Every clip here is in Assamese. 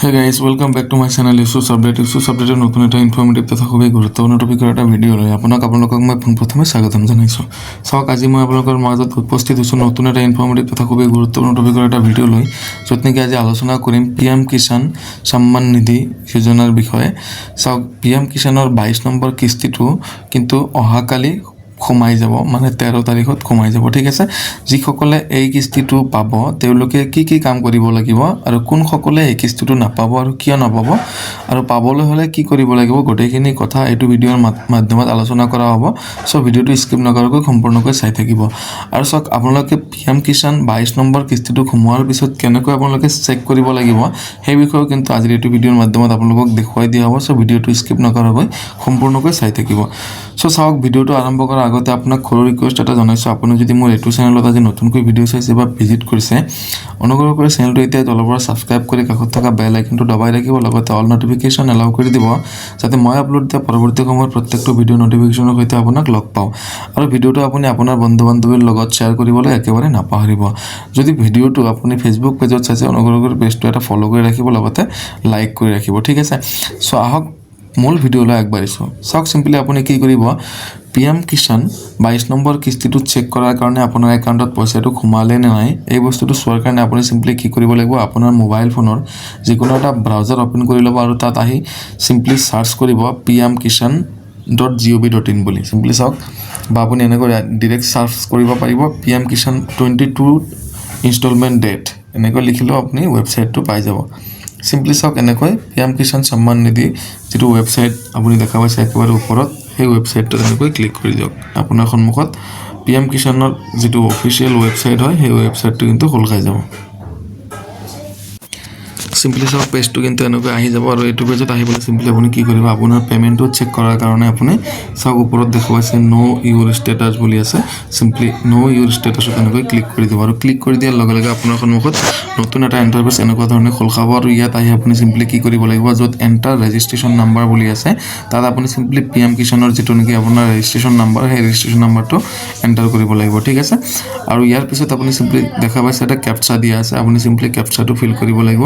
Hey guys, welcome back to my channel Issues Update. Issues Update নতুন এটা ইনফরমেটিভ তথা খুবই গুৰুত্বপূৰ্ণ টপিকৰ এটা ভিডিঅ' লৈ আপোনালোকক মই পোনপ্ৰথমে স্বাগতম জনাইছোঁ। চাওক আজি মই আপোনালোকৰ মাজত উপস্থিত হৈছোঁ নতুন এটা ইনফৰমেটিভ তথা খুবই গুৰুত্বপূৰ্ণ টপিকৰ এটা ভিডিঅ' লৈ য'ত নেকি আজি আলোচনা কৰিম PM কিষাণ সন্মান নিধি যোজনাৰ বিষয়ে। চাওক PM কিষাণৰ 22 নম্বৰ কিস্তিটো কিন্তু অহাকালি সোমাই যাব, মানে 13 তাৰিখত সোমাই যাব। ঠিক আছে, যিসকলে এই কিস্তিটো পাব তেওঁলোকে কি কি কাম কৰিব লাগিব আৰু কোনসকলে এই কিস্তিটো নাপাব আৰু কিয় নাপাব আৰু পাবলৈ হ'লে কি কৰিব লাগিব, গোটেইখিনি কথা এইটো ভিডিঅ'ৰ মাধ্যমত আলোচনা কৰা হ'ব। চ' ভিডিঅ'টো স্কিপ নকৰাকৈ সম্পূৰ্ণকৈ চাই থাকিব। আৰু চাওক আপোনালোকে PM কিষাণ 22 নম্বৰ কিস্তিটো সোমোৱাৰ পিছত কেনেকৈ আপোনালোকে চেক কৰিব লাগিব সেই বিষয়েও কিন্তু আজিৰ এইটো ভিডিঅ'ৰ মাধ্যমত আপোনালোকক দেখুৱাই দিয়া হ'ব। চ' ভিডিঅ'টো স্কিপ নকৰাকৈ সম্পূৰ্ণকৈ চাই থাকিব। চ' চাওক ভিডিঅ'টো আৰম্ভ কৰাৰ আগতে আপোনাক সৰু ৰিকুৱেষ্ট এটা জনাইছোঁ, আপুনি যদি মোৰ এইটো চেনেলত আজি নতুনকৈ ভিডিঅ' চাইছে বা ভিজিট কৰিছে অনুগ্ৰহ কৰি চেনেলটো এতিয়া তলৰ পৰা ছাবস্ক্ৰাইব কৰি কাষত থকা বেল আইকনটো দবাই ৰাখিব, লগতে অল নটিফিকেশ্যন এলাউ কৰি দিব যাতে মই আপলোড দিয়া পৰৱৰ্তী সময়ত প্ৰত্যেকটো ভিডিঅ' নটিফিকেশ্যনৰ সৈতে আপোনাক লগ পাওঁ। আৰু ভিডিঅ'টো আপুনি আপোনাৰ বন্ধু বান্ধৱীৰ লগত শ্বেয়াৰ কৰিবলৈ একেবাৰে নাপাহৰিব। যদি ভিডিঅ'টো আপুনি ফেচবুক পেজত চাইছে অনুগ্ৰহ কৰি পেজটো এটা ফ'ল' কৰি ৰাখিব, লগতে লাইক কৰি ৰাখিব। ঠিক আছে, চ' আহক মূল ভিডিঅ'লৈ আগবাঢ়িছোঁ। চাওক চিম্পলি আপুনি কি কৰিব, PM কিষাণ 22 নম্বৰ কিস্তিটো চেক কৰাৰ কাৰণে আপোনাৰ একাউণ্টত পইচাটো সোমালে নে নাই এই বস্তুটো চোৱাৰ কাৰণে আপুনি চিম্পলি কি কৰিব লাগিব, আপোনাৰ মোবাইল ফোনৰ যিকোনো এটা ব্ৰাউজাৰ অ'পেন কৰি ল'ব আৰু তাত আহি চিম্পলি চাৰ্চ কৰিব pmkishan.gov.in বুলি। চিম্পলি চাওক, বা আপুনি এনেকৈ ডিৰেক্ট চাৰ্চ কৰিব পাৰিব PM কিষাণ 22 ইনষ্টলমেণ্ট ডেট এনেকৈ লিখিলেও আপুনি ৱেবছাইটটো পাই যাব। চিম্পলি চাওক এনেকৈ PM কিষাণ সন্মান নিধি যিটো ৱেবছাইট আপুনি দেখা পাইছে একেবাৰে ওপৰত, সেই ৱেবছাইটটোত এনেকৈ ক্লিক কৰি দিয়ক। আপোনাৰ সন্মুখত PM কিষাণৰ যিটো অফিচিয়েল ৱেবছাইট হয় সেই ৱেবছাইটটো কিন্তু খোল খাই যাব। চিম্পলি চাওক পেজটো কিন্তু এনেকৈ আহি যাব আৰু এইটো পেজত আহিবলৈ চিম্পলি আপুনি কি কৰিব, আপোনাৰ পে'মেণ্টটো চেক কৰাৰ কাৰণে আপুনি চাওক ওপৰত দেখুৱাইছে ন' ইউৰ ষ্টেটাছ বুলি আছে, চিম্পলি ন' ইউৰ ষ্টেটাছত এনেকৈ ক্লিক কৰি দিব আৰু ক্লিক কৰি দিয়াৰ লগে লগে আপোনাৰ সন্মুখত নতুন এটা ইণ্টাৰফেচ এনেকুৱা ধৰণে খোল খাব আৰু ইয়াত আহি আপুনি চিম্পলি কি কৰিব লাগিব, য'ত এণ্টাৰ ৰেজিষ্ট্ৰেশ্যন নাম্বাৰ বুলি আছে তাত আপুনি চিম্পলি PM কিষাণৰ যিটো নেকি আপোনাৰ ৰেজিষ্ট্ৰেশ্যন নাম্বাৰ সেই ৰেজিষ্ট্ৰেশ্যন নাম্বাৰটো এণ্টাৰ কৰিব লাগিব। ঠিক আছে, আৰু ইয়াৰ পিছত আপুনি চিম্পলি দেখা পাইছে এটা কেপচা দিয়া আছে, আপুনি চিম্পলি কেপচাটো ফিল কৰিব লাগিব।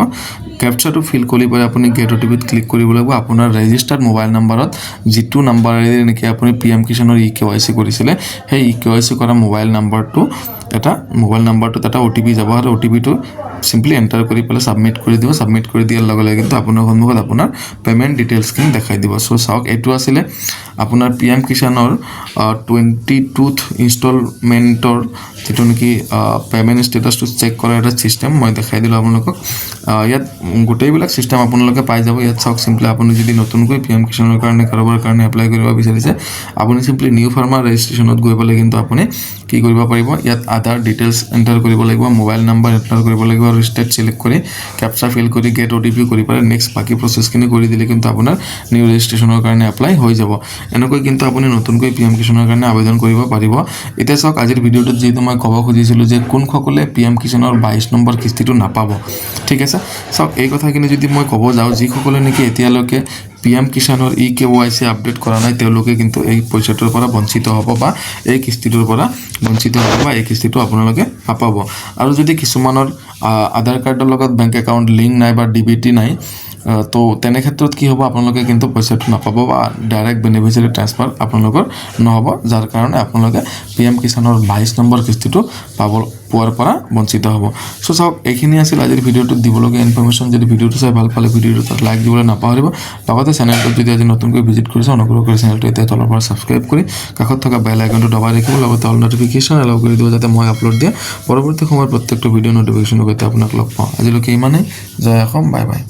কেপচাটো ফিল কৰি পেলাই আপুনি গেট OTPত ক্লিক কৰিব লাগিব। আপোনাৰ ৰেজিষ্টাৰ্ড মোবাইল নাম্বাৰত যিটো নাম্বাৰেৰে নেকি আপুনি PM কিষাণৰ EKYC কৰিছিলে সেই EKYC কৰা মোবাইল নাম্বাৰটোত এটা OTP যাব আৰু OTPটো চিম্পলি এণ্টাৰ কৰি পেলাই ছাবমিট কৰি দিব। ছাবমিট কৰি দিয়াৰ লগে লগে কিন্তু আপোনাৰ সন্মুখত আপোনাৰ পে'মেণ্ট ডিটেইলছখিনি দেখাই দিব। চ' চাওক এইটো আছিলে আপোনাৰ PM কিষাণৰ 22th ইনষ্টলমেণ্টৰ যিটো নেকি পে'মেণ্ট ষ্টেটাছটো চেক কৰাৰ এটা ছিষ্টেম মই দেখাই দিলোঁ আপোনালোকক। ইয়াত গোটেইবিলাক ছিষ্টেম আপোনালোকে পাই যাব। ইয়াত চাওক চিম্পলি আপুনি যদি নতুনকৈ PM কিষাণৰ কাৰণে কাৰোবাৰ কাৰণে এপ্লাই কৰিব বিচাৰিছে আপুনি চিম্পলি নিউ ফাৰ্মাৰ ৰেজিষ্ট্ৰেশ্যনত গৈ পেলাই কিন্তু আপুনি কি কৰিব পাৰিব, ইয়াত আধাৰ ডিটেইলছ এণ্টাৰ কৰিব লাগিব, মোবাইল নাম্বাৰ এণ্টাৰ কৰিব লাগিব আৰু ষ্টেট ছিলেক্ট কৰি কেপচা ফিল কৰি গেট OTP কৰি পেলাই নেক্সট বাকী প্ৰচেছখিনি কৰি দিলে কিন্তু আপোনাৰ নিউ ৰেজিষ্ট্ৰেশ্যনৰ কাৰণে এপ্লাই হৈ যাব। এনেকৈ কিন্তু আপুনি নতুনকৈ PM কিষাণৰ কাৰণে আবেদন কৰিব পাৰিব। এতিয়া চাওক আজিৰ ভিডিঅ'টোত যিহেতু মই ক'ব খুজিছিলোঁ যে কোনসকলে PM কিষাণৰ 22 নম্বৰ কিস্তিটো নাপাব। ঠিক আছে, চাওক এই কথাখিনি যদি মই ক'ব যাওঁ, যিসকলে নেকি এতিয়ালৈকে PM কিষাণৰ EKYC আপডেট কৰা নাই তেওঁলোকে কিন্তু এই পইচাটোৰ পৰা বঞ্চিত হ'ব বা এই কিস্তিটোৰ পৰা বঞ্চিত হ'ব বা এই কিস্তিটো আপোনালোকে নাপাব। আৰু যদি কিছুমানৰ আধাৰ কাৰ্ডৰ লগত বেংক একাউণ্ট লিংক নাই বা DBT নাই, তো তেনে ক্ষেত্ৰত কি হ'ব, আপোনালোকে কিন্তু পইচাটো নাপাব বা ডাইৰেক্ট বেনিফিচিয়াৰী ট্ৰান্সফাৰ আপোনালোকৰ নহ'ব, যাৰ কাৰণে আপোনালোকে PM কিষাণৰ 22 নম্বৰ কিস্তিটো পোৱাৰ পৰা বঞ্চিত হ'ব। চ' চাওক এইখিনি আছিল আজিৰ ভিডিঅ'টোত দিবলগীয়া ইনফৰমেশ্যন। যদি ভিডিঅ'টো চাই ভাল পালে ভিডিঅ'টো তাত লাইক দিবলৈ নাপাহৰিব, লগতে চেনেলটোত যদি আজি নতুনকৈ ভিজিট কৰিছে অনুগ্ৰহ কৰি চেনেলটো এতিয়া তলৰ পৰা ছাবস্ক্ৰাইব কৰি কাষত থকা বেল আইকনটো দবাই ৰাখিব, লগতে অল নটিফিকেশ্যন এলাউ কৰি দিব যাতে মই আপলোড দিয়া পৰৱৰ্তী সময়ত প্ৰত্যেকটো ভিডিঅ' নটিফিকেশ্যনৰ সৈতে আপোনাক লগ পাওঁ। আজিলৈকে ইমানেই, জয় অসম, বাই বাই।